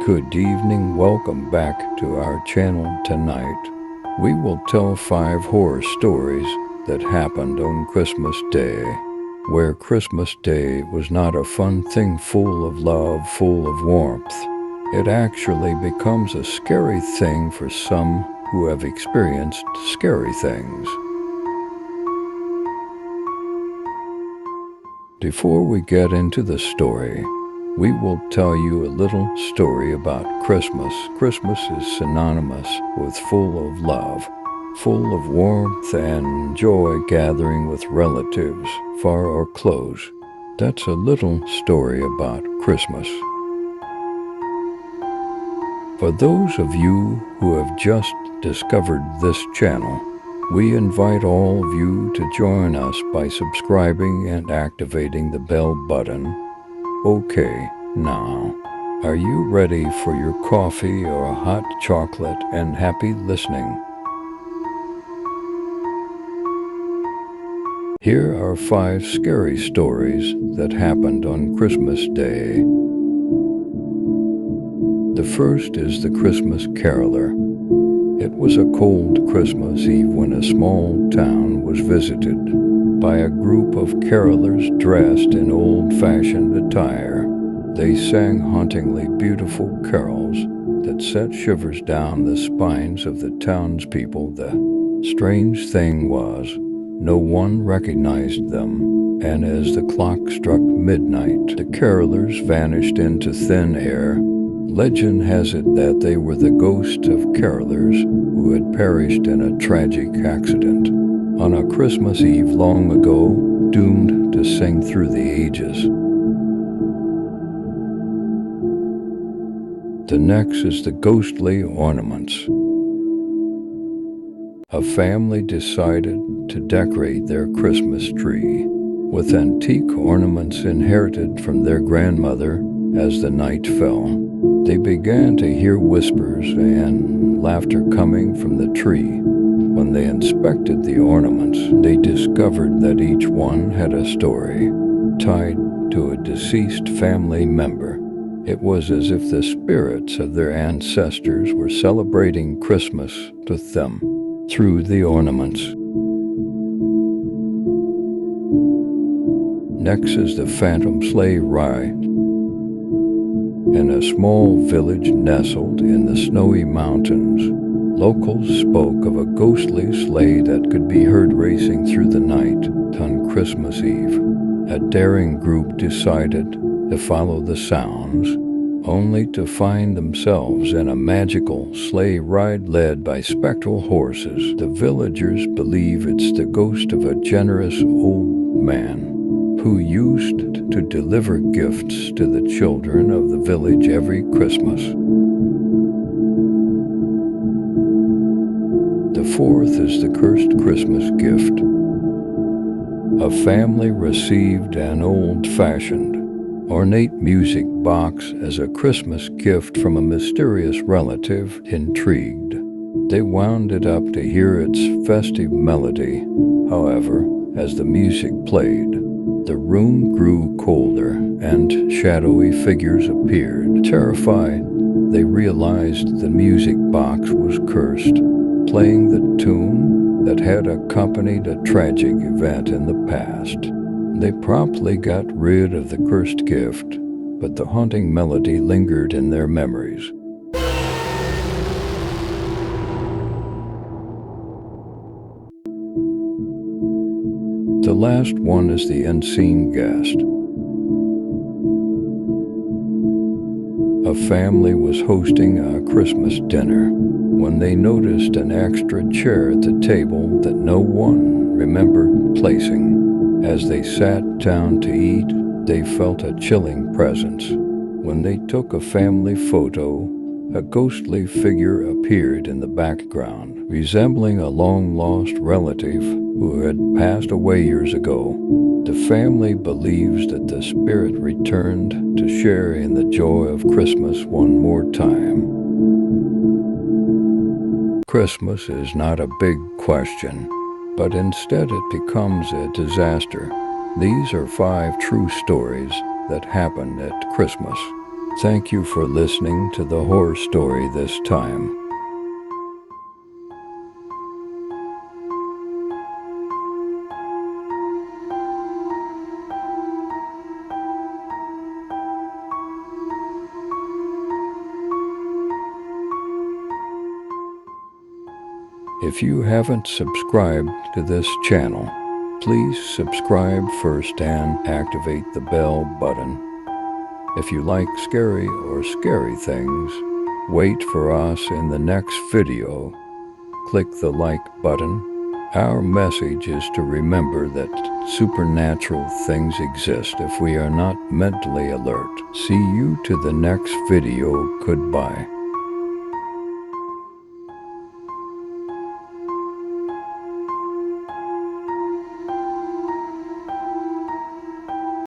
Good evening, welcome back to our channel tonight. We will tell 5 horror stories that happened on Christmas Day, where Christmas Day was not a fun thing full of love, full of warmth. It actually becomes a scary thing for some who have experienced scary things. Before we get into the story, we will tell you a little story about Christmas. Christmas is synonymous with full of love, full of warmth and joy, gathering with relatives, far or close. That's a little story about Christmas. For those of you who have just discovered this channel, we invite all of you to join us by subscribing and activating the bell button. Okay, now, are you ready for your coffee or a hot chocolate and happy listening? Here are 5 scary stories that happened on Christmas Day. The first is the Christmas Caroler. It was a cold Christmas Eve when a small town was visited by a group of carolers dressed in old-fashioned attire. They sang hauntingly beautiful carols that sent shivers down the spines of the townspeople. The strange thing was, no one recognized them, and as the clock struck midnight, the carolers vanished into thin air. Legend has it that they were the ghosts of carolers who had perished in a tragic accident on a Christmas Eve long ago, doomed to sing through the ages. The next is the Ghostly Ornaments. A family decided to decorate their Christmas tree with antique ornaments inherited from their grandmother. As the night fell, they began to hear whispers and laughter coming from the tree. When they inspected the ornaments, they discovered that each one had a story tied to a deceased family member. It was as if the spirits of their ancestors were celebrating Christmas with them through the ornaments. Next is the Phantom Sleigh ride. In a small village nestled in the snowy mountains, locals spoke of a ghostly sleigh that could be heard racing through the night on Christmas Eve. A daring group decided to follow the sounds, only to find themselves in a magical sleigh ride led by spectral horses. The villagers believe it's the ghost of a generous old man who used to deliver gifts to the children of the village every Christmas. The fourth is the cursed Christmas gift. A family received an old-fashioned, ornate music box as a Christmas gift from a mysterious relative. Intrigued, they wound it up to hear its festive melody. However, as the music played, the room grew colder and shadowy figures appeared. Terrified, they realized the music box was cursed, playing the tune that had accompanied a tragic event in the past. They promptly got rid of the cursed gift, but the haunting melody lingered in their memories. The last one is the unseen guest. A family was hosting a Christmas dinner when they noticed an extra chair at the table that no one remembered placing. As they sat down to eat, they felt a chilling presence. When they took a family photo, a ghostly figure appeared in the background, resembling a long-lost relative who had passed away years ago. The family believes that the spirit returned to share in the joy of Christmas one more time. Christmas is not a big question, but instead it becomes a disaster. These are 5 true stories that happened at Christmas. Thank you for listening to the horror story this time. If you haven't subscribed to this channel, please subscribe first and activate the bell button. If you like scary or scary things, wait for us in the next video. Click the like button. Our message is to remember that supernatural things exist if we are not mentally alert. See you to the next video. Goodbye.